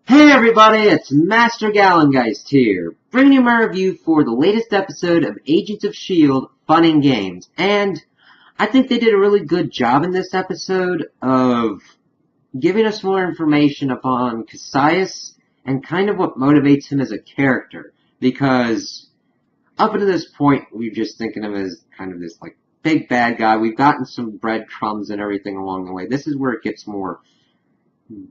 Hey everybody, it's Master Gallengeist here, bringing you my review for the latest episode of Agents of S.H.I.E.L.D. Fun and Games. And I think they did a really good job in this episode of giving us more information upon Cassius and kind of what motivates him as a character. Because up until this point, we're just thinking of him as kind of this like big bad guy. We've gotten some breadcrumbs and everything along the way. This is where it gets more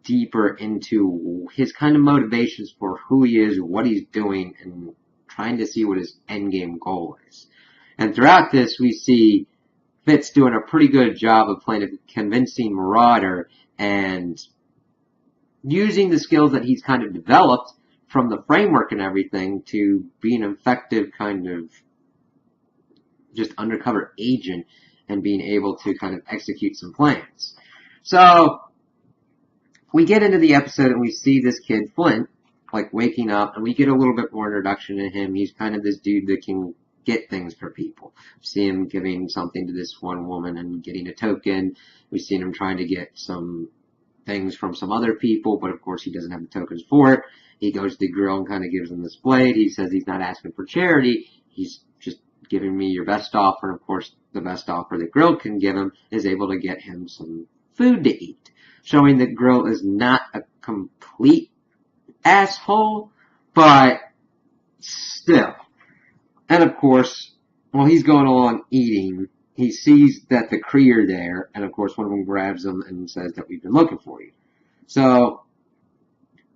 deeper into his kind of motivations for who he is, what he's doing, and trying to see what his endgame goal is. And throughout this, we see Fitz doing a pretty good job of playing a convincing Marauder and using the skills that he's kind of developed from the framework and everything to be an effective kind of just undercover agent and being able to kind of execute some plans. So we get into the episode and we see this kid, Flint, like waking up, and we get a little bit more introduction to him. He's kind of this dude that can get things for people. We see him giving something to this one woman and getting a token. We see him trying to get some things from some other people, but of course he doesn't have the tokens for it. He goes to the grill and kind of gives him this blade. He says he's not asking for charity. He's just giving me your best offer. And of course, the best offer that Grill can give him is able to get him some food to eat, showing that Grill is not a complete asshole, but still. And of course, while he's going along eating, he sees that the Kree are there, and of course one of them grabs him and says that we've been looking for you. So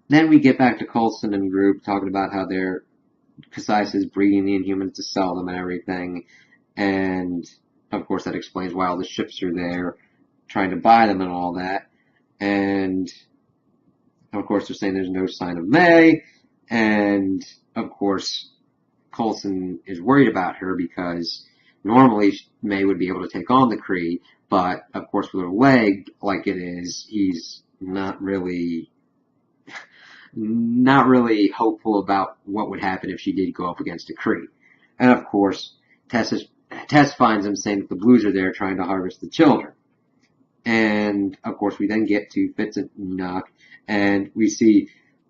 then we get back to Coulson and group talking about how Cassius is breeding the Inhumans to sell them and everything, and of course that explains why all the ships are there, trying to buy them and all that. And of course they're saying there's no sign of May, and of course Coulson is worried about her because normally May would be able to take on the Kree, but of course with her leg like it is, he's not really hopeful about what would happen if she did go up against a Kree. And of course Tess finds him saying that the Blues are there trying to harvest the children. And of course we then get to Fitz and Enoch, and we see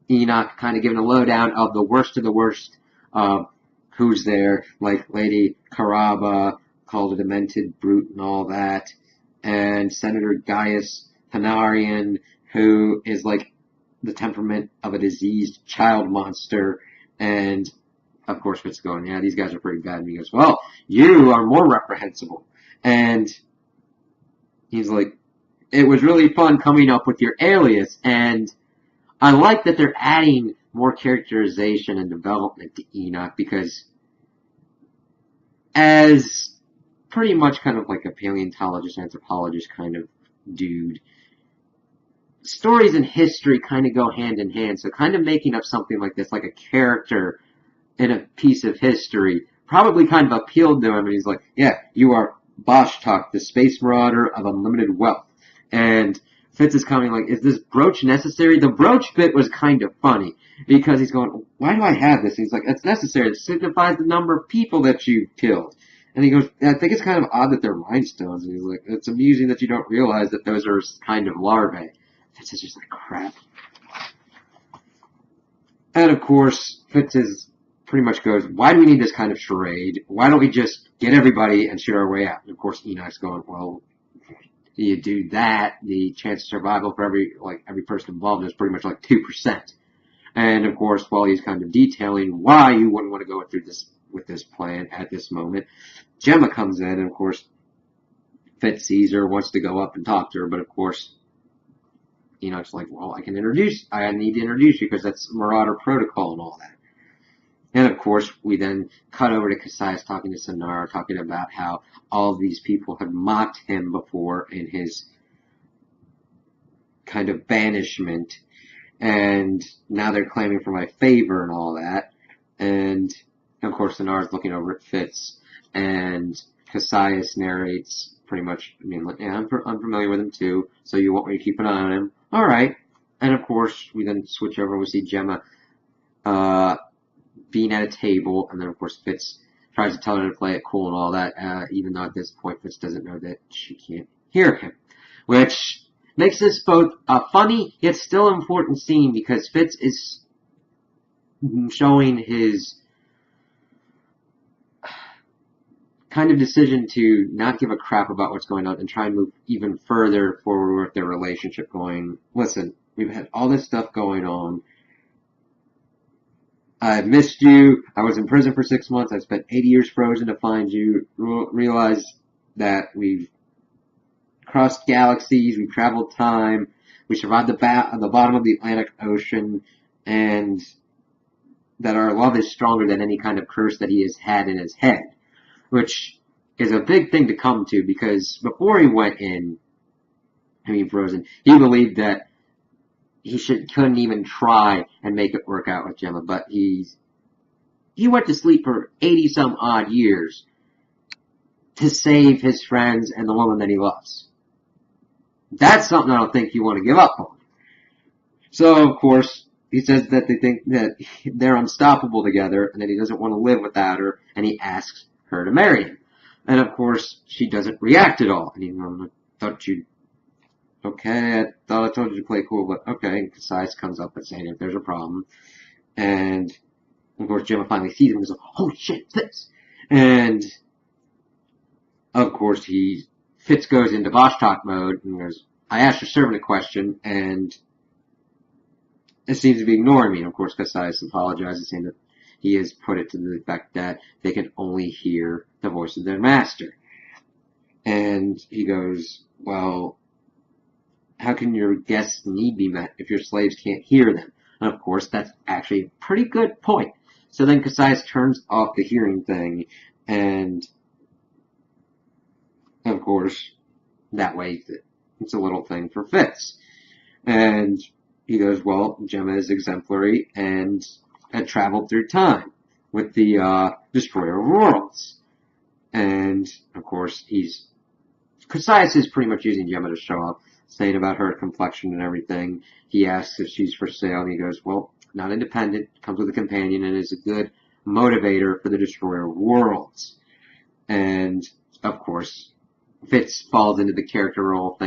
Enoch kind of giving a lowdown of the worst who's there, like Lady Caraba, called a demented brute and all that, and Senator Gaius Hanarian, who is like the temperament of a diseased child monster, and of course Fitz going, yeah, these guys are pretty bad, and he goes, well, you are more reprehensible. And he's like, it was really fun coming up with your alias, and I like that they're adding more characterization and development to Enoch, because as pretty much kind of like a paleontologist, anthropologist kind of dude, stories and history kind of go hand in hand, so kind of making up something like this, like a character in a piece of history, probably kind of appealed to him, and he's like, yeah, you are Boshtok, the space marauder of unlimited wealth. And Fitz is coming like, is this brooch necessary? The brooch bit was kind of funny, because he's going, why do I have this? And he's like, it's necessary. It signifies the number of people that you've killed. And he goes, I think it's kind of odd that they're rhinestones. And he's like, it's amusing that you don't realize that those are kind of larvae. Fitz is just like, crap. And of course, Fitz is pretty much goes, why do we need this kind of charade? Why don't we just get everybody and shoot our way out? And of course, Enoch's going, well, you do that, the chance of survival for every person involved is pretty much like 2%. And of course, while he's kind of detailing why you wouldn't want to go through this with this plan at this moment, Gemma comes in, and of course, Fitz sees her, wants to go up and talk to her, but of course, Enoch's like, well, I need to introduce you because that's Marauder protocol and all that. And of course, we then cut over to Cassius talking to Sonara, talking about how all of these people had mocked him before in his kind of banishment, and now they're claiming for my favor and all that. And of course, Sonara's looking over at Fitz, and Cassius narrates pretty much, I mean, yeah, I'm familiar with him too, so you want me to keep an eye on him? All right. And of course, we then switch over, we see Gemma being at a table, and then of course Fitz tries to tell her to play it cool and all that, even though at this point Fitz doesn't know that she can't hear him. Which Makes this both a funny yet still important scene because Fitz is showing his kind of decision to not give a crap about what's going on and try and move even further forward with their relationship going, listen, we've had all this stuff going on. I've missed you. I was in prison for 6 months. I spent 80 years frozen to find you. Realize that we've crossed galaxies. We've traveled time. We survived the bottom of the Atlantic Ocean. And that our love is stronger than any kind of curse that he has had in his head. Which is a big thing to come to because before he went in, frozen, he believed that he couldn't even try and make it work out with Gemma, but he went to sleep for 80 some odd years to save his friends and the woman that he loves. That's something I don't think you want to give up on. So, of course, he says that they think that they're unstoppable together and that he doesn't want to live without her, and he asks her to marry him. And of course, she doesn't react at all. And he thought you, okay, I thought I told you to play cool, but okay. And Cassius comes up and saying if there's a problem. And of course, Gemma finally sees him and goes, holy shit, Fitz. And of course, Fitz goes into boss talk mode and goes, I asked your servant a question and it seems to be ignoring me. And of course, Cassius apologizes, saying that he has put it to the effect that they can only hear the voice of their master. And he goes, well, how can your guests' need be met if your slaves can't hear them? And of course, that's actually a pretty good point. So then Cassius turns off the hearing thing, and of course, that way it's a little thing for Fitz. And he goes, well, Gemma is exemplary and had traveled through time with the Destroyer of Worlds. And, of course, Cassius is pretty much using Gemma to show up, saying about her complexion and everything. He asks if she's for sale, and he goes, well, not independent, comes with a companion, and is a good motivator for the Destroyer of Worlds. And, of course, Fitz falls into the character role,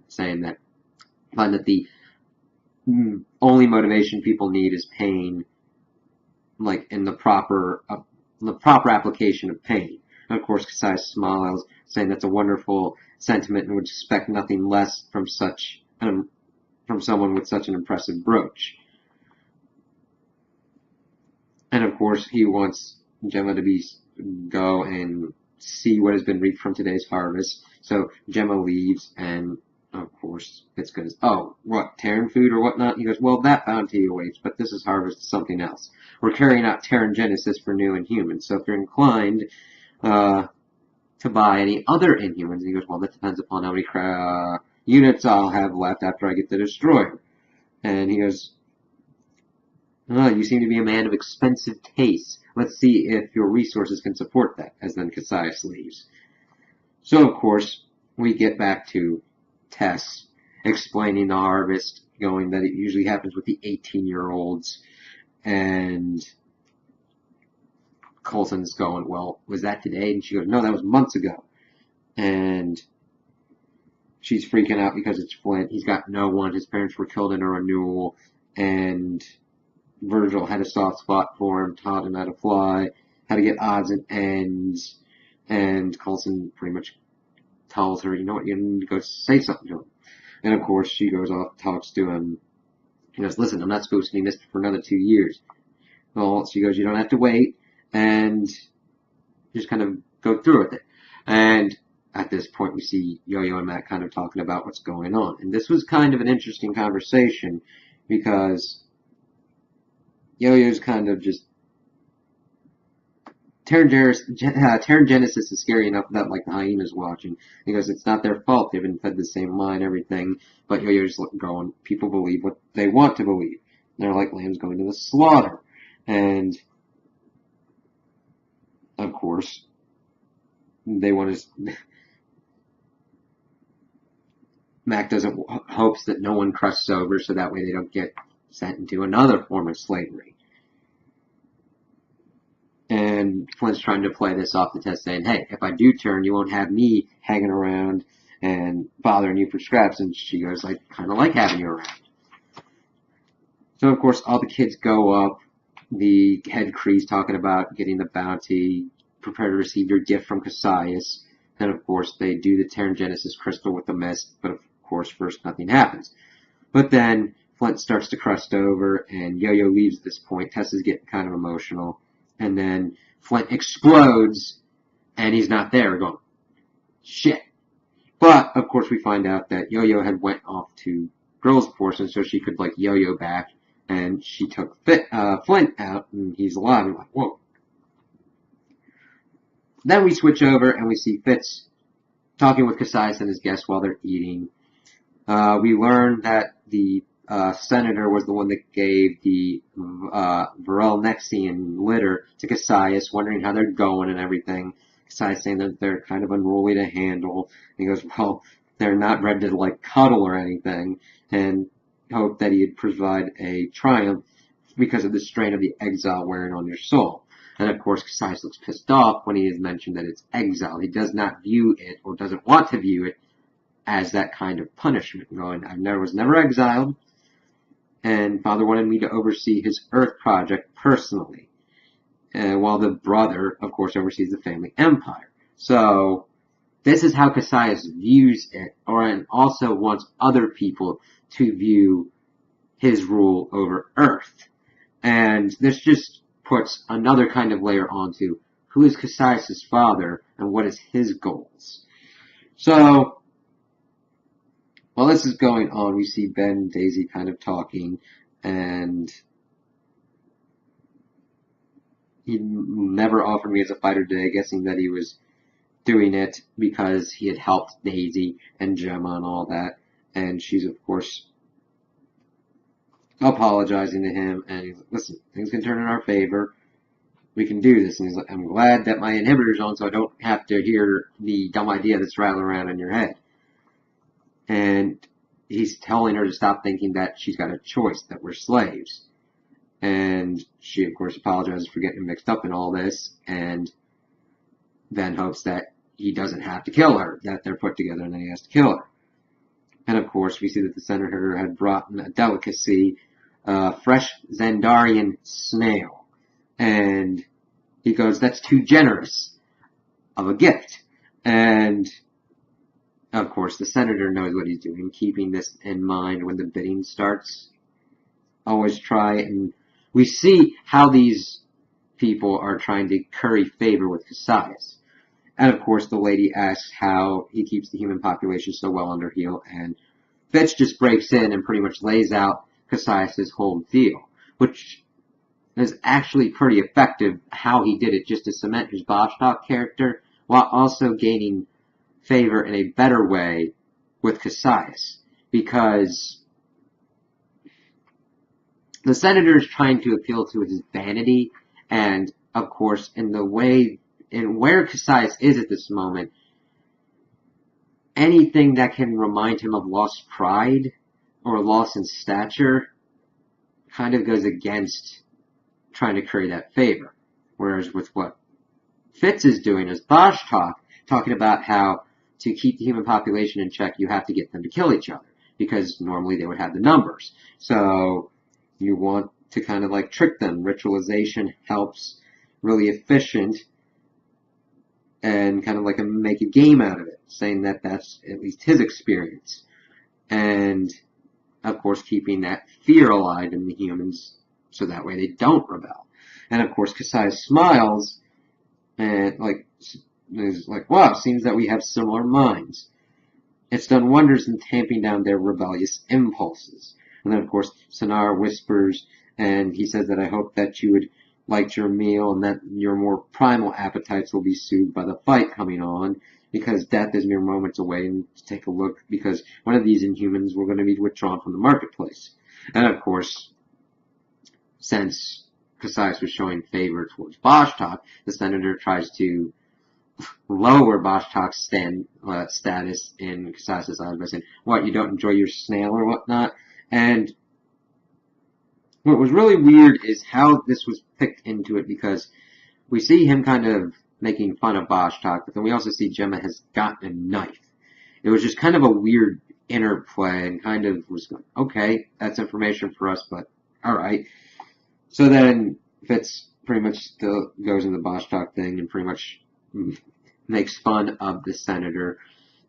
saying that the only motivation people need is pain, like in the proper application of pain. And of course, Cassius smiles, saying that's a wonderful sentiment and would expect nothing less from someone with such an impressive brooch. And of course, he wants Gemma to go and see what has been reaped from today's harvest. So Gemma leaves, and of course, Fitz goes, oh, what, Terran food or whatnot? He goes, well, that bounty awaits, but this is harvest something else. We're carrying out Terran Genesis for new Inhumans, so if you're inclined to buy any other Inhumans, and he goes, well, that depends upon how many units I'll have left after I get the Destroyer. And he goes, oh, you seem to be a man of expensive taste. Let's see if your resources can support that, as then Cassius leaves. So, of course, we get back to Tess explaining the harvest, going that it usually happens with the 18-year-olds, and Coulson's going, well, was that today? And she goes, no, that was months ago. And she's freaking out because it's Flint. He's got no one. His parents were killed in a renewal, and Virgil had a soft spot for him, taught him how to fly, how to get odds and ends, and Coulson pretty much tells her, you know what, you need to go say something to him. And of course, she goes off, talks to him. He goes, listen, I'm not supposed to be missed for another 2 years. Well, she goes, you don't have to wait, and just kind of go through with it. And at this point, we see Yo-Yo and Matt kind of talking about what's going on. And this was kind of an interesting conversation because Yo-Yo's kind of just Terran Genesis is scary enough that, like, the hyenas watching. He goes, it's not their fault. They've been fed the same line, everything. But Yo-Yo's going, people believe what they want to believe. They're like lambs going to the slaughter. And, of course, they want to... Mac hopes that no one crosses over so that way they don't get sent into another form of slavery. And Flint's trying to play this off the test, saying, hey, if I do turn, you won't have me hanging around and bothering you for scraps. And she goes, I kind of like having you around. So, of course, all the kids go up. The head Kree's talking about getting the bounty, prepare to receive your gift from Cassius. Then, of course, they do the Terran Genesis crystal with the mist, but of course, first nothing happens. But then Flint starts to crust over, and Yo-Yo leaves at this point. Tessa's getting kind of emotional. And then Flint explodes, and he's not there, going, shit. But, of course, we find out that Yo-Yo had went off to girls' portion so she could, like, Yo-Yo back. And she took Flint out, and he's alive. I'm like, whoa. Then we switch over, and we see Fitz talking with Cassius and his guests while they're eating. We learn that the senator was the one that gave the Varel Nexian litter to Cassius, wondering how they're going and everything. Cassius saying that they're kind of unruly to handle. And he goes, well, they're not ready to, like, cuddle or anything. And hope that he'd provide a triumph because of the strain of the exile wearing on your soul. And of course, Cassius looks pissed off when he is mentioned that it's exile. He does not view it, or doesn't want to view it, as that kind of punishment. Going, was never exiled, and Father wanted me to oversee his Earth project personally, while the brother, of course, oversees the family empire. So, this is how Cassius views it, and also wants other people to view his rule over Earth. And this just puts another kind of layer onto who is Cassius' father and what is his goals. So, while this is going on, we see Ben and Daisy kind of talking, and he never offered me as a fighter today, guessing that he was doing it because he had helped Daisy and Gemma and all that. And she's, of course, apologizing to him, and he's like, listen, things can turn in our favor. We can do this. And he's like, I'm glad that my inhibitor's on so I don't have to hear the dumb idea that's rattling around in your head. And he's telling her to stop thinking that she's got a choice, that we're slaves. And she, of course, apologizes for getting mixed up in all this, and then hopes that he doesn't have to kill her, that they're put together and then he has to kill her. And of course, we see that the senator had brought in a delicacy, fresh Xandarian snail. And he goes, that's too generous of a gift. And, of course, the senator knows what he's doing, keeping this in mind when the bidding starts. Always try, and we see how these people are trying to curry favor with Cassius. And of course, the lady asks how he keeps the human population so well under heel, and Fitz just breaks in and pretty much lays out Cassius' whole deal, which is actually pretty effective how he did it, just to cement his Bostock character, while also gaining favor in a better way with Cassius, because the senator is trying to appeal to his vanity, and of course, in the way and where Cassius is at this moment, anything that can remind him of lost pride or loss in stature kind of goes against trying to curry that favor. Whereas with what Fitz is doing as Bostock, talking about how to keep the human population in check, you have to get them to kill each other, because normally they would have the numbers. So you want to kind of like trick them. Ritualization helps, really efficient, and kind of like make a game out of it, saying that that's at least his experience. And, of course, keeping that fear alive in the humans so that way they don't rebel. And, of course, Cassius smiles and, is like, wow, seems that we have similar minds. It's done wonders in tamping down their rebellious impulses. And then, of course, Sonar whispers, and he says that I hope that you would like your meal and that your more primal appetites will be soothed by the fight coming on, because death is mere moments away. And to take a look, because one of these Inhumans were going to be withdrawn from the marketplace. And of course, since Cassius was showing favor towards Bostock, the senator tries to lower Bostock's status in Cassius' eyes by saying, what, you don't enjoy your snail or whatnot? And what was really weird is how this was picked into it, because we see him kind of making fun of Bostock, but then we also see Gemma has gotten a knife. it was just kind of a weird interplay and kind of was like, okay, that's information for us, but alright. So then Fitz pretty much still goes in the Bostock thing and pretty much makes fun of the senator,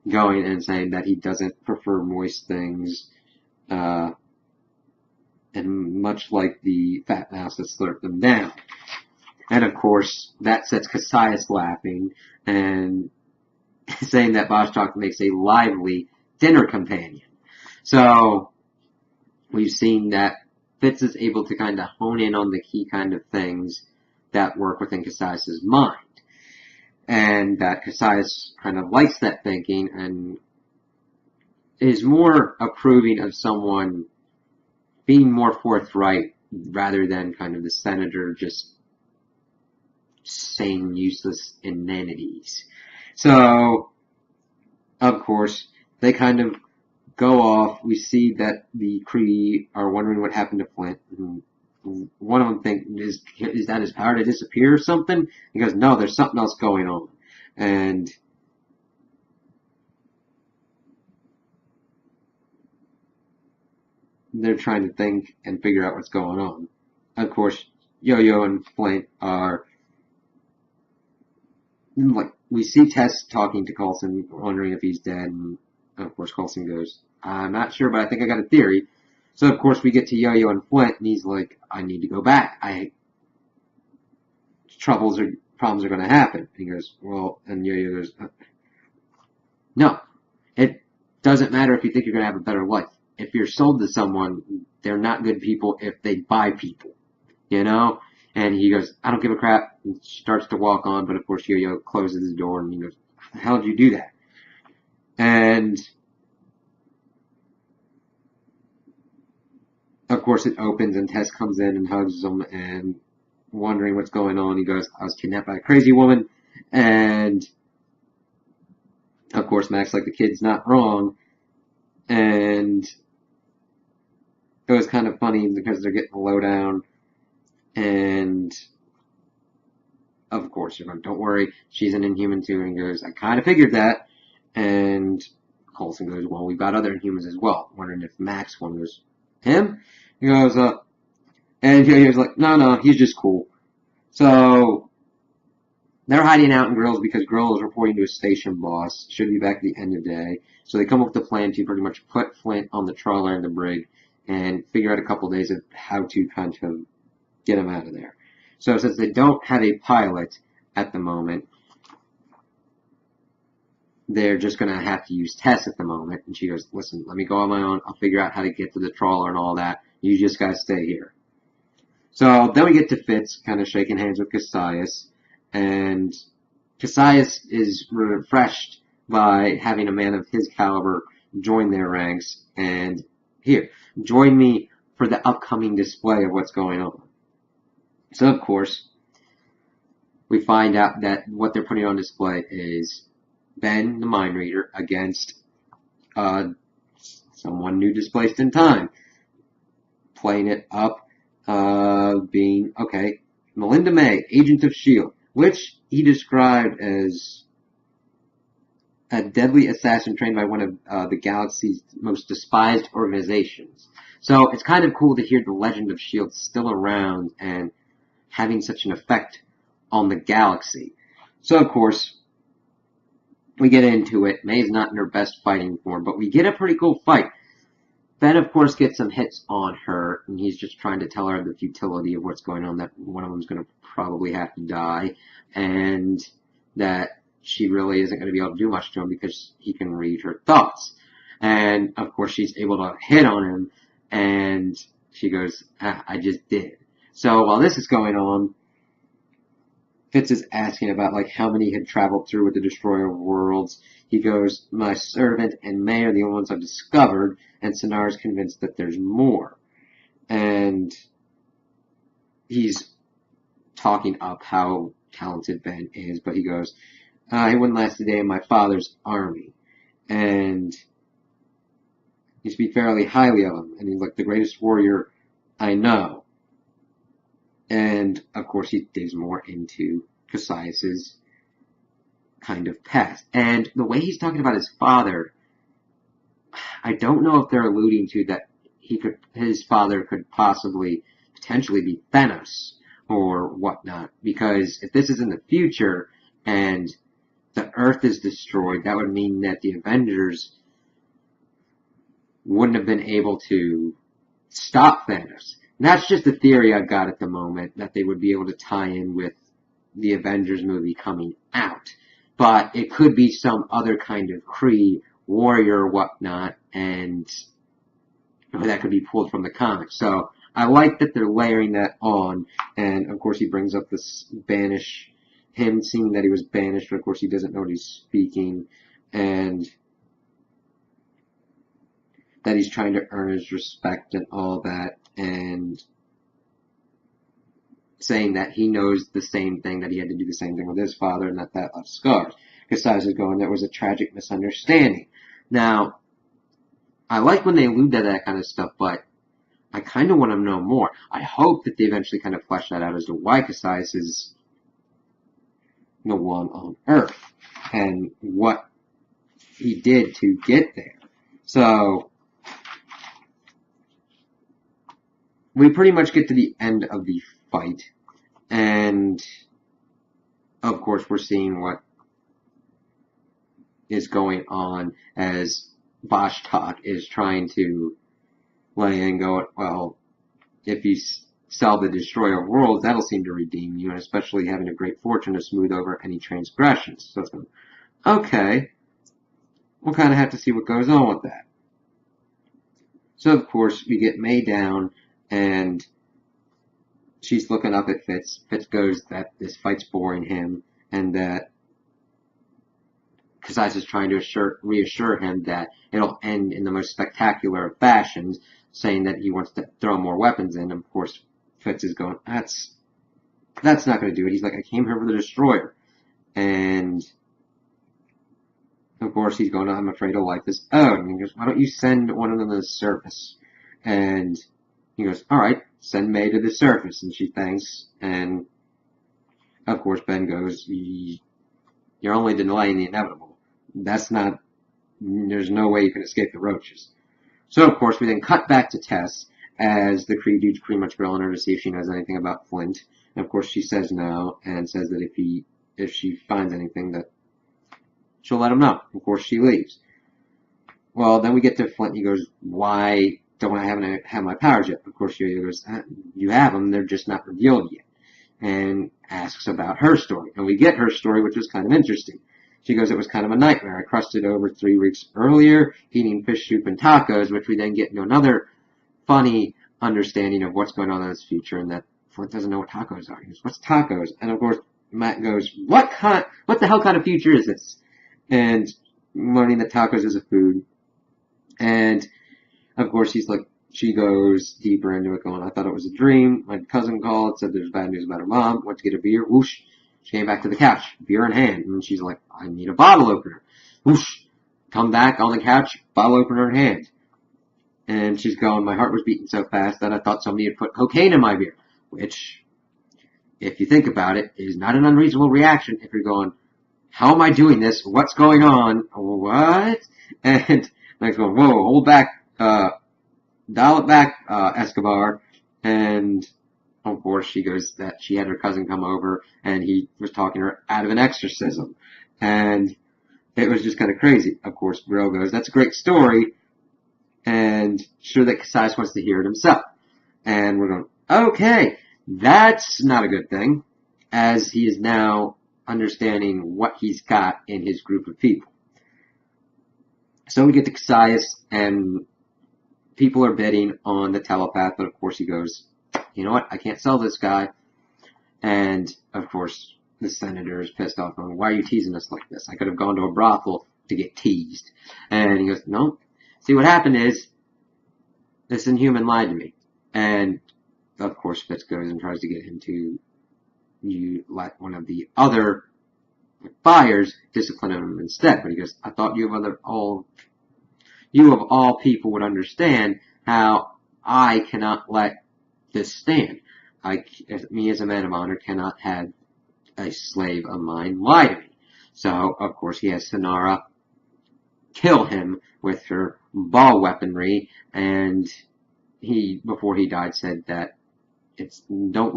going and saying that he doesn't prefer moist things, and much like the fat mouse that slurped them down. And of course, that sets Cassius laughing and saying that Bostock makes a lively dinner companion. So we've seen that Fitz is able to kind of hone in on the key kind of things that work within Cassius's mind. And that Cassius kind of likes that thinking and is more approving of someone being more forthright rather than kind of the senator just saying useless inanities. So, of course, they kind of go off. We see that the Kree are wondering what happened to Flint. And one of them thinks, is that his power to disappear or something? He goes, no, there's something else going on. And they're trying to think and figure out what's going on. Of course, Yo-Yo and Flint are, like, we see Tess talking to Coulson, wondering if he's dead, and of course Coulson goes, I'm not sure, but I think I got a theory. So of course we get to Yo-Yo and Flint, and he's like, I need to go back. Problems are going to happen. And he goes, well, and Yo-Yo goes, no, it doesn't matter if you think you're going to have a better life. If you're sold to someone, they're not good people if they buy people, you know? And he goes, I don't give a crap, and starts to walk on, but of course Yo-Yo closes the door, and he goes, how the hell did you do that? And of course it opens, and Tess comes in and hugs him, and wondering what's going on, he goes, I was kidnapped by a crazy woman, and of course Max, like, the kid's not wrong, and it was kind of funny because they're getting the lowdown, and of course you're like, don't worry, she's an Inhuman too, and he goes, I kind of figured that, and Coulson goes, well, we've got other Inhumans as well, wondering if Max one goes, him? He goes, and he was like, no, he's just cool. So they're hiding out in Grills because Grill is reporting to his station boss, should be back at the end of the day. So they come up with a plan to pretty much put Flint on the trawler and the brig and figure out a couple days of how to kind of get him out of there. So since they don't have a pilot at the moment, they're just going to have to use Tess at the moment. And she goes, listen, let me go on my own. I'll figure out how to get to the trawler and all that. You just guys stay here. So then we get to Fitz kind of shaking hands with Cassius. And Cassius is refreshed by having a man of his caliber join their ranks. And here, join me for the upcoming display of what's going on. So, of course, we find out that what they're putting on display is Ben, the Mind Reader, against someone new displaced in time. Playing it up, being, okay, Melinda May, Agent of S.H.I.E.L.D., which he described as a deadly assassin trained by one of the galaxy's most despised organizations. So it's kind of cool to hear the legend of S.H.I.E.L.D. still around and having such an effect on the galaxy. So, of course, we get into it. May's not in her best fighting form, but we get a pretty cool fight. Ben, of course, gets some hits on her, and he's just trying to tell her the futility of what's going on, that one of them's going to probably have to die, and that she really isn't going to be able to do much to him because he can read her thoughts. And, of course, she's able to hit on him, and she goes, I just did. So while this is going on, Fitz is asking about, like, how many had traveled through with the Destroyer of Worlds. He goes, my servant and May are the only ones I've discovered, and Sonara's convinced that there's more. And he's talking up how talented Ben is, but he goes, he wouldn't last a day in my father's army. And you speak fairly highly of him, and he's like the greatest warrior I know. And, of course, he digs more into Cassius's kind of past. And the way he's talking about his father I don't know if they're alluding to that his father could potentially be Thanos or whatnot, because if this is in the future and the Earth is destroyed, that would mean that the Avengers wouldn't have been able to stop Thanos. And that's just a theory I've got at the moment, that they would be able to tie in with the Avengers movie coming out. But it could be some other kind of Kree warrior or whatnot, and that could be pulled from the comics. So I like that they're layering that on, and of course he brings up this him seeing that he was banished, but of course he doesn't know what he's speaking, and that he's trying to earn his respect and all that, and saying that he knows the same thing, that he had to do the same thing with his father, and that left scars. Cassius is going, there was a tragic misunderstanding. Now, I like when they allude to that kind of stuff, but I kind of want to know more. I hope that they eventually kind of flesh that out as to why Cassius is the one on Earth, and what he did to get there. So, we pretty much get to the end of the fight, and of course we're seeing what is going on as Vashtak is trying to lay in and go, well, if you sell the Destroyer of Worlds, that'll seem to redeem you, and especially having a great fortune to smooth over any transgressions. So it's going, okay, we'll kind of have to see what goes on with that. So of course we get May down, and she's looking up at Fitz. Fitz goes that this fight's boring him, and that Cassius is trying to reassure him that it'll end in the most spectacular of fashions, saying that he wants to throw more weapons in. Of course, Fitz is going, that's not going to do it. He's like, I came here for the Destroyer. And of course he's going, I'm afraid of life is owed. And he goes, why don't you send one of them to the surface? And he goes, alright, send May to the surface. And she thanks. And of course Ben goes, you're only delaying the inevitable. There's no way you can escape the roaches. So of course we then cut back to Tess, as the Kree dude's pretty much grilling her to see if she knows anything about Flint. And of course she says no, and says that if she finds anything, that she'll let him know. Of course she leaves. Well, then we get to Flint, and he goes, why don't I have my powers yet? Of course Yo-Yo goes, you have them, they're just not revealed yet. And asks about her story. And we get her story, which was kind of interesting. She goes, it was kind of a nightmare. I crusted over 3 weeks earlier, eating fish soup and tacos, which we then get into another funny understanding of what's going on in his future, and that Flint doesn't know what tacos are. He goes, what's tacos? And of course, Matt goes, what the hell kind of future is this? And learning that tacos is a food. And of course, she goes deeper into it, going, I thought it was a dream. My cousin called, said there's bad news about her mom, went to get a beer, whoosh. She came back to the couch, beer in hand, and she's like, I need a bottle opener. Whoosh. Come back on the couch, bottle opener in hand. And she's going, my heart was beating so fast that I thought somebody had put cocaine in my beer. Which, if you think about it, is not an unreasonable reaction if you're going, how am I doing this? What's going on? What? And Mike's going, whoa, hold back, dial it back, Escobar. And of course she goes that she had her cousin come over and he was talking her out of an exorcism. And it was just kind of crazy. Of course, Grill goes, that's a great story. And sure that Cassius wants to hear it himself. And we're going, okay, that's not a good thing, as he is now understanding what he's got in his group of people. So we get to Cassius, and people are bidding on the telepath, but of course he goes, you know what, I can't sell this guy. And of course the senator is pissed off, going, why are you teasing us like this? I could have gone to a brothel to get teased. And he goes, no. See, what happened is, this Inhuman lied to me. And of course Fitz goes and tries to get him to let one of the other buyers discipline him instead. But he goes, I thought you of all people would understand how I cannot let this stand. Me as a man of honor cannot have a slave of mine lie to me. So, of course, he has Sonara kill him with her ball weaponry, and before he died, said that don't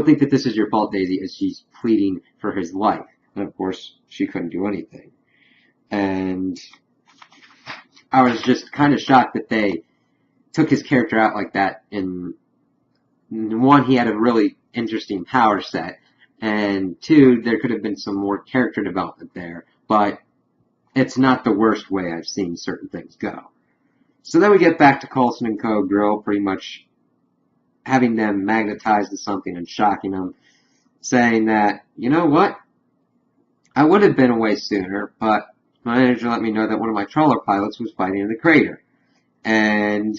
think that this is your fault, Daisy, as she's pleading for his life. And of course, she couldn't do anything. And I was just kind of shocked that they took his character out like that. In one, he had a really interesting power set, and two, there could have been some more character development there, but it's not the worst way I've seen certain things go. So then we get back to Coulson and Co. Grill pretty much having them magnetized to something and shocking them, saying that, you know what, I would have been away sooner, but my manager let me know that one of my trawler pilots was fighting in the crater. And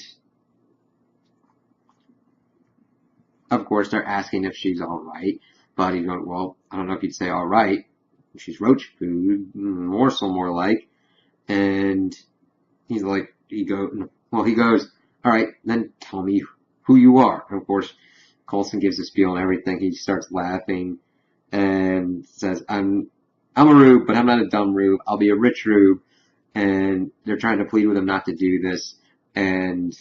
of course, they're asking if she's alright. But he's going, well, I don't know if you'd say alright. She's roach food, morsel more like. And he's like, he goes, alright, then tell me who you are. And of course, Coulson gives a spiel and everything. He starts laughing and says, I'm a rube, but I'm not a dumb rube. I'll be a rich rube. And they're trying to plead with him not to do this. And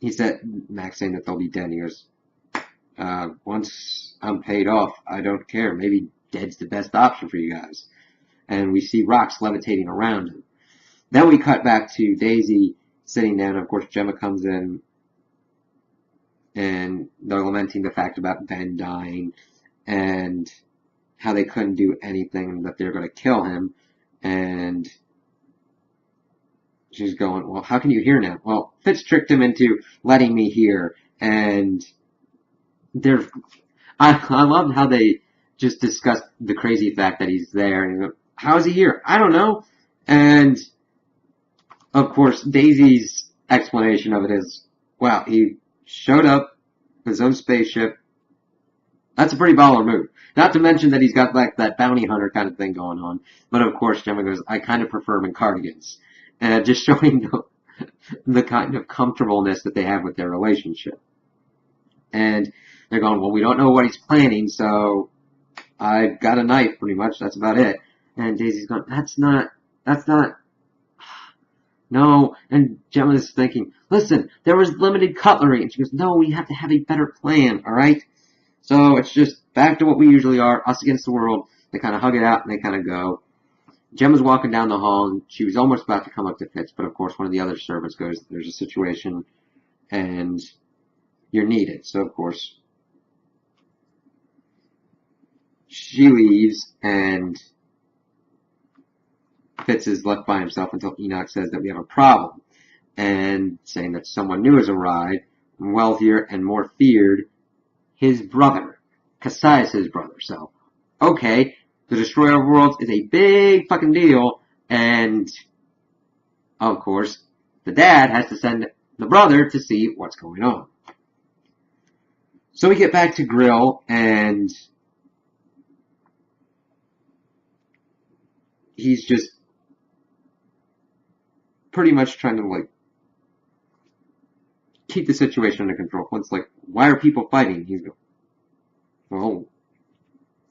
he said, Max saying that they'll be dead. And he goes, once I'm paid off, I don't care. Maybe dead's the best option for you guys. And we see rocks levitating around him. Then we cut back to Daisy sitting down. Of course, Gemma comes in, and they're lamenting the fact about Ben dying and how they couldn't do anything and that they're going to kill him. And she's going, well, how can you hear now? Well, Fitz tricked him into letting me hear. And I loved how they just discussed the crazy fact that he's there. And how is he here? I don't know. And of course, Daisy's explanation of it is, wow, he showed up in his own spaceship. That's a pretty baller move. Not to mention that he's got like that bounty hunter kind of thing going on. But of course, Gemma goes, I kind of prefer him in cardigans. And just showing the kind of comfortableness that they have with their relationship. And they're going, well, we don't know what he's planning, so I've got a knife pretty much. That's about it. And Daisy's going, that's not, no. And Gemma's thinking, listen, there was limited cutlery. And she goes, no, we have to have a better plan, alright? So it's just back to what we usually are, us against the world. They kind of hug it out and they kind of go. Gemma's walking down the hall and she was almost about to come up to Fitz, but of course one of the other servants goes, there's a situation and you're needed. So of course she leaves and Fitz is left by himself until Enoch says that we have a problem, and saying that someone new has arrived, wealthier and more feared, his brother, Cassius' brother. So, okay, the Destroyer of Worlds is a big fucking deal, and of course, the dad has to send the brother to see what's going on. So we get back to Grill, and he's just pretty much trying to, like, keep the situation under control. It's like, why are people fighting? He's going, well,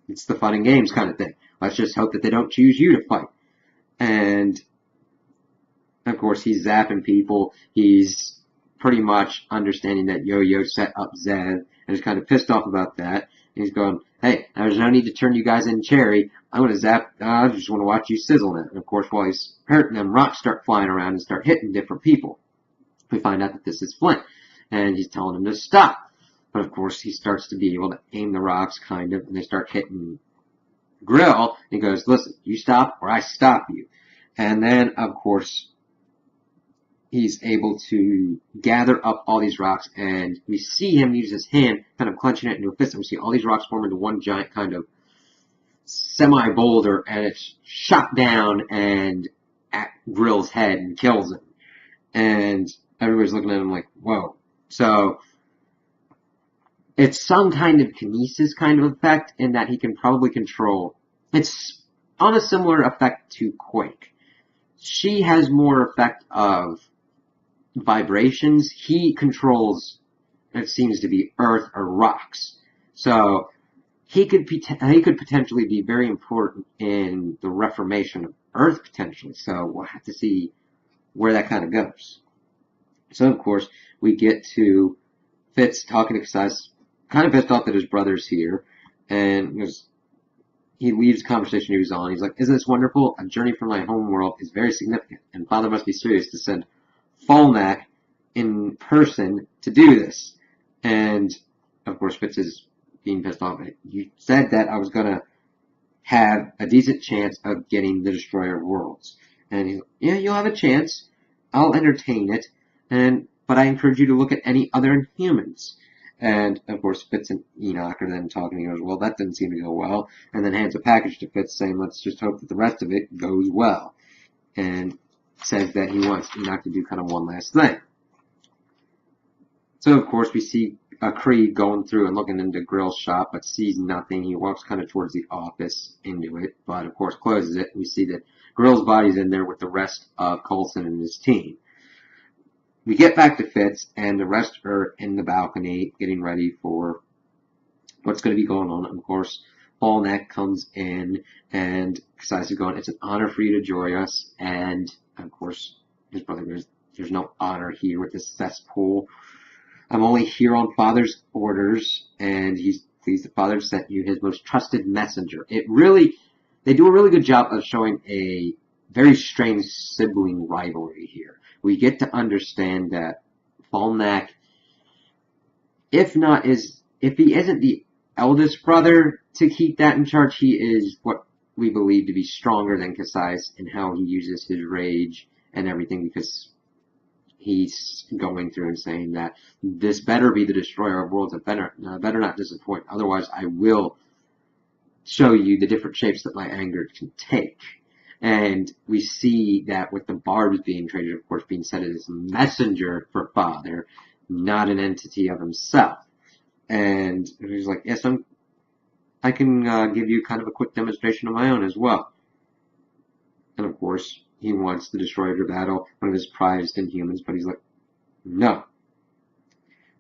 it's the fun and games kind of thing. Let's just hope that they don't choose you to fight. And, of course, he's zapping people. He's pretty much understanding that Yo-Yo set up Zed, and is kind of pissed off about that. And he's going, hey, there's no need to turn you guys in cherry. I'm going to zap, I just want to watch you sizzle it. And of course, while he's hurting them, rocks start flying around and start hitting different people. We find out that this is Flint, and he's telling him to stop. But of course, he starts to be able to aim the rocks, kind of, and they start hitting Grill. And he goes, listen, you stop or I stop you. And then, of course, he's able to gather up all these rocks, and we see him use his hand, kind of clenching it into a fist, and we see all these rocks form into one giant kind of semi-boulder, and it's shot down and at Grill's head and kills him. And everybody's looking at him like, whoa. So, it's some kind of kinesis kind of effect in that he can probably control. It's on a similar effect to Quake. She has more effect of vibrations. He controls, it seems to be earth or rocks. So he could potentially be very important in the reformation of Earth potentially. So we'll have to see where that kind of goes. So of course we get to Fitz talking to Cassius, kind of pissed off that his brother's here, and he leaves the conversation he was on. He's like, "Isn't this wonderful? A journey from my home world is very significant, and Father must be serious to send Falnak in person to do this." And of course Fitz is being pissed off. You said that I was gonna have a decent chance of getting the Destroyer of Worlds. And he's like, "Yeah, you'll have a chance. I'll entertain it. But I encourage you to look at any other Inhumans." And of course Fitz and Enoch are then talking. He goes, "Well, that didn't seem to go well." And then hands a package to Fitz saying, "Let's just hope that the rest of it goes well." And says that he wants Enoch to do kind of one last thing. So of course we see Kree going through and looking into Grill's shop, but sees nothing. He walks kind of towards the office into it, but of course closes it. We see that Grill's body's in there with the rest of Coulson and his team. We get back to Fitz, and the rest are in the balcony getting ready for what's going to be going on. Of course, Falnak comes in, and Cassius is going, "It's an honor for you to join us." And of course, his brother goes, "There's no honor here with this cesspool. I'm only here on Father's orders," and he's pleased that Father sent you his most trusted messenger. They do a really good job of showing a very strange sibling rivalry here. We get to understand that Falnak, if he isn't the eldest brother to keep that in charge, he is what we believe to be stronger than Cassius in how he uses his rage and everything, because he's going through and saying that this better be the Destroyer of Worlds. It better not disappoint. Otherwise, I will show you the different shapes that my anger can take. And we see that with the barbs being traded, of course, being set as a messenger for Father, not an entity of himself. And he's like, "Yes, I can give you kind of a quick demonstration of my own as well." And of course, he wants the Destroyer to battle one of his prized Inhumans, but he's like, "No.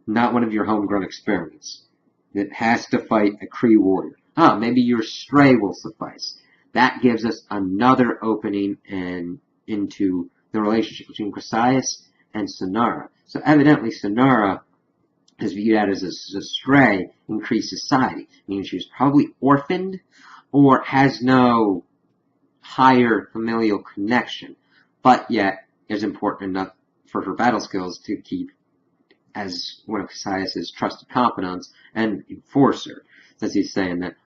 Not one of your homegrown experiments. It has to fight a Kree warrior. Maybe your Stray will suffice." That gives us another opening into the relationship between Cassius and Sonara. So evidently Sonara is viewed as a Stray in Kree society, meaning she was probably orphaned or has no higher familial connection, but yet is important enough for her battle skills to keep as one of Cassius's trusted confidants and enforcer. As he's saying that,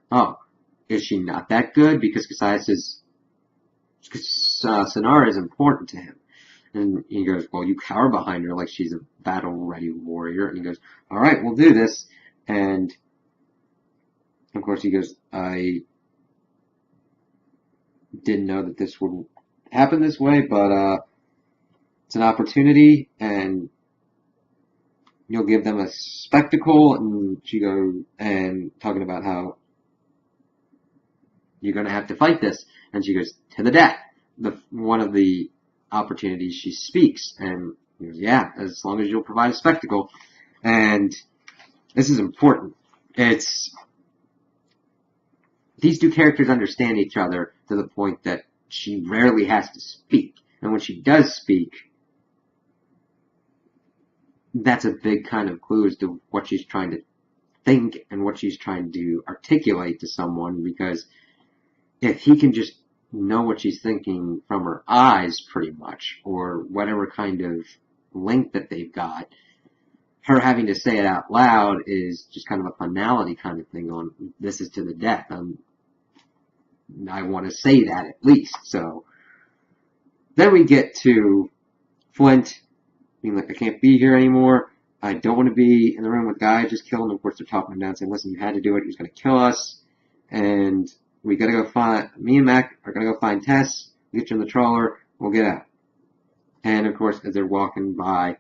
is she not that good? Because Sonara is important to him. And he goes, "Well, you cower behind her like she's a battle-ready warrior." And he goes, "All right, we'll do this." And of course he goes, "I didn't know that this would happen this way, but it's an opportunity, and you'll give them a spectacle." And she goes, and talking about how you're going to have to fight this. And she goes, "To the death." One of the opportunities she speaks. And he goes, "Yeah, as long as you'll provide a spectacle." And this is important. These two characters understand each other to the point that she rarely has to speak. And when she does speak, that's a big kind of clue as to what she's trying to think and what she's trying to articulate to someone, because if he can just know what she's thinking from her eyes pretty much, or whatever kind of link that they've got, her having to say it out loud is just kind of a finality kind of thing on, this is to the death. I want to say that at least. So then we get to Flint being like, "I can't be here anymore. I don't want to be in the room with Guy I just killed." And of course they're talking him down, saying, "Listen, you had to do it. He was going to kill us. And we got to go find, me and Mac are going to go find Tess, get you in the trawler, we'll get out." And of course, as they're walking by,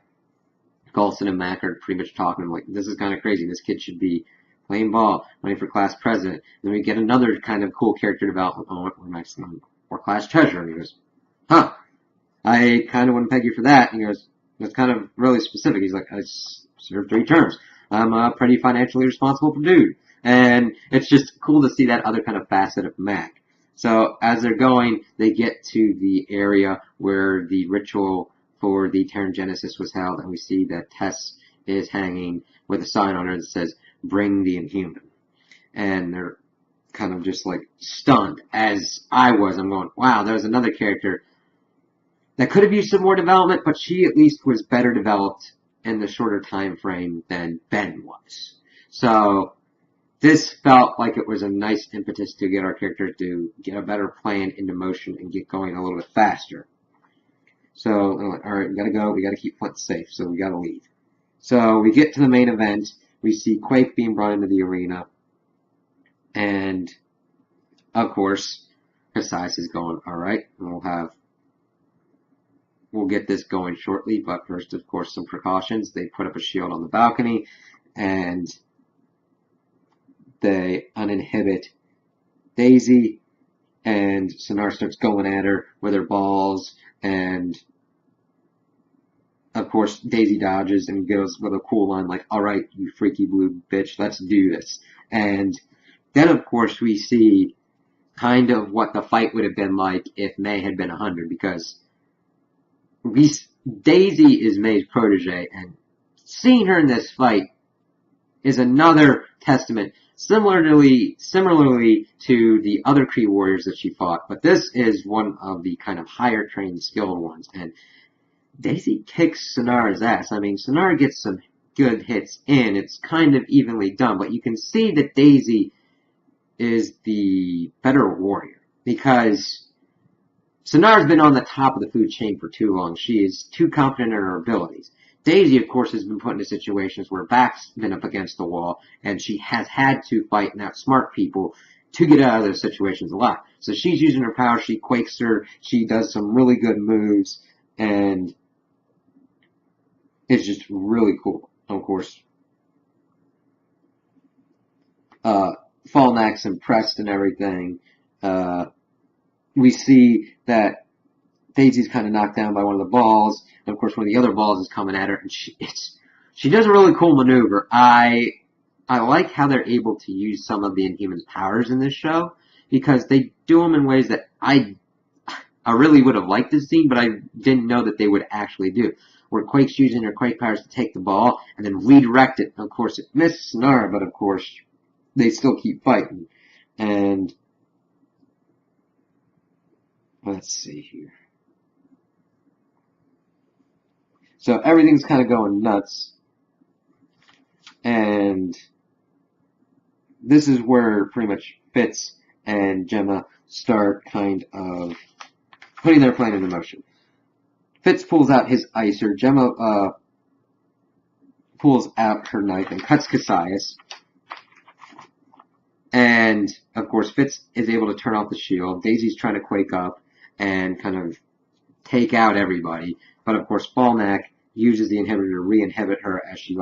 Coulson and Mac are pretty much talking like, "This is kind of crazy. This kid should be playing ball, running for class president." And then we get another kind of cool character development moment where Mac's on, "Or class treasurer." And he goes, "I kind of wouldn't peg you for that." And he goes, "That's kind of really specific." He's like, "I served 3 terms. I'm a pretty financially responsible dude." And it's just cool to see that other kind of facet of Mac. So as they're going, they get to the area where the ritual for the Terran Genesis was held, and we see that Tess is hanging with a sign on her that says, "Bring the Inhuman." And they're kind of just like stunned, as I was. I'm going, wow, there's another character that could have used some more development, but she at least was better developed in the shorter time frame than Ben was. So this felt like it was a nice impetus to get our characters to get a better plan into motion and get going a little bit faster. So, alright, we gotta go, we gotta keep Flint safe, so we gotta leave. So we get to the main event, we see Quake being brought into the arena, and, of course, Cassius is going, alright, we'll get this going shortly, but first, of course, some precautions. They put up a shield on the balcony, and they uninhibit Daisy, and Sonara starts going at her with her balls, and of course Daisy dodges and goes with a cool line like, "Alright, you freaky blue bitch, let's do this." And then of course we see kind of what the fight would have been like if May had been 100, because Daisy is May's protege, and seeing her in this fight is another testament, similarly to the other Kree warriors that she fought, but this is one of the kind of higher trained, skilled ones, and Daisy kicks Sonara's ass. I mean, Sonara gets some good hits in, it's kind of evenly done, but you can see that Daisy is the better warrior, because Sonara's been on the top of the food chain for too long. She is too confident in her abilities. Daisy, of course, has been put into situations where her back's been up against the wall, and she has had to fight and outsmart people to get out of those situations alive. So she's using her power, she quakes her, she does some really good moves, and it's just really cool. Of course, Falnak's impressed and everything. We see that Daisy's kind of knocked down by one of the balls, and of course one of the other balls is coming at her, and she does a really cool maneuver. I like how they're able to use some of the Inhumans' powers in this show, because they do them in ways that I really would have liked to see, but I didn't know that they would actually do. Where Quake's using her Quake powers to take the ball and then redirect it. Of course, it missed Sonara, but of course, they still keep fighting. And let's see here. So everything's kind of going nuts. And this is where pretty much Fitz and Gemma start kind of putting their plan into motion. Fitz pulls out his icer. Gemma pulls out her knife and cuts Cassius. And, of course, Fitz is able to turn off the shield. Daisy's trying to quake up and kind of take out everybody. But, of course, Falnak uses the inhibitor to re-inhibit her as she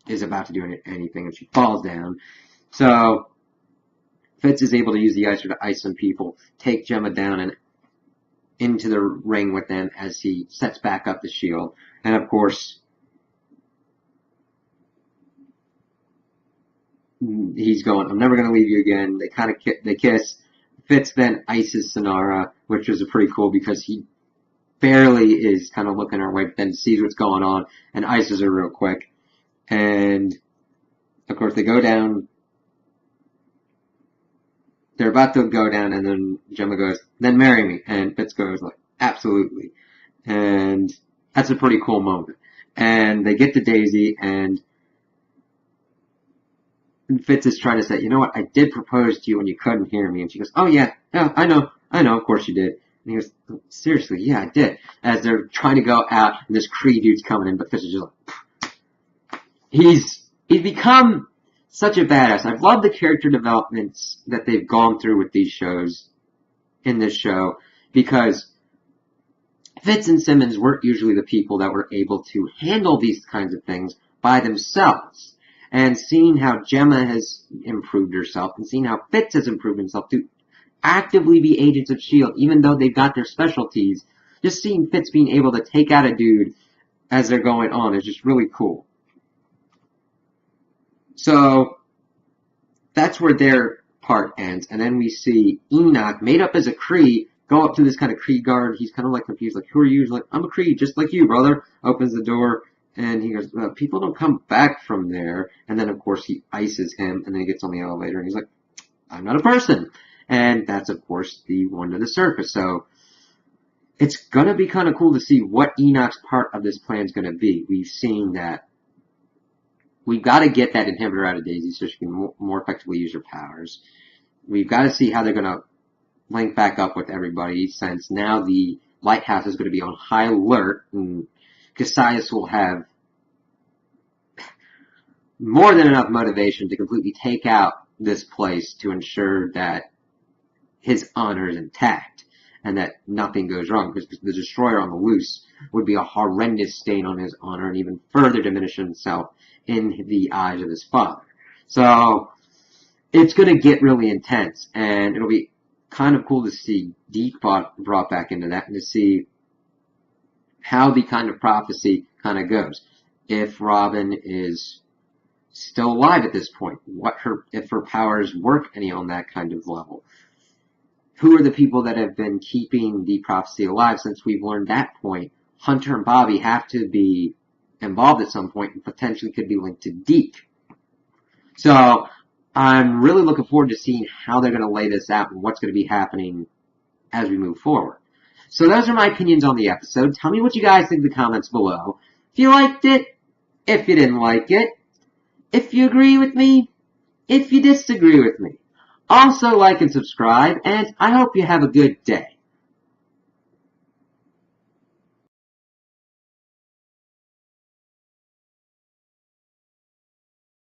is about to do anything, and she falls down. So Fitz is able to use the icer to ice some people, take Gemma down and into the ring with them as he sets back up the shield. And, of course, he's going, "I'm never going to leave you again." They kind of they kiss. Fitz then ices Sonara, which was pretty cool because he barely is kind of looking her way, but then sees what's going on and ices her real quick. And, of course, they go down. They're about to go down, and then Gemma goes, "Then marry me." And Fitz goes like, "Absolutely." And that's a pretty cool moment. And they get to Daisy, and Fitz is trying to say, "You know what, I did propose to you when you couldn't hear me." And she goes, "Oh yeah, I know, of course you did." And he goes, "Seriously, yeah, I did." As they're trying to go out, and this Kree dude's coming in, but Fitz is just like, he's become such a badass. I've loved the character developments that they've gone through with these shows, in this show, because Fitz and Simmons weren't usually the people that were able to handle these kinds of things by themselves. And seeing how Gemma has improved herself, and seeing how Fitz has improved himself to actively be agents of S.H.I.E.L.D., even though they've got their specialties, just seeing Fitz being able to take out a dude as they're going on is just really cool. So, that's where their part ends. And then we see Enoch, made up as a Kree, go up to this kind of Kree guard. He's kind of like confused, like, who are you? He's like, I'm a Kree, just like you, brother. Opens the door, and he goes, people don't come back from there. And then, of course, he ices him, and then he gets on the elevator, and he's like, I'm not a person. And that's, of course, the one to the surface. So it's going to be kind of cool to see what Enoch's part of this plan is going to be. We've seen that we've got to get that inhibitor out of Daisy so she can more effectively use her powers. We've got to see how they're going to link back up with everybody, since now the lighthouse is going to be on high alert, and Cassius will have more than enough motivation to completely take out this place to ensure that his honor is intact and that nothing goes wrong, because the Destroyer on the loose would be a horrendous stain on his honor and even further diminish himself in the eyes of his father. So it's going to get really intense, and it'll be kind of cool to see Deke brought back into that and to see how the kind of prophecy kind of goes. If Robin is still alive at this point, if her powers work any on that kind of level. Who are the people that have been keeping the prophecy alive, since we've learned that point? Hunter and Bobby have to be involved at some point and potentially could be linked to Deke. So I'm really looking forward to seeing how they're going to lay this out and what's going to be happening as we move forward. So those are my opinions on the episode. Tell me what you guys think in the comments below. If you liked it, if you didn't like it, if you agree with me, if you disagree with me. Also like and subscribe, and I hope you have a good day.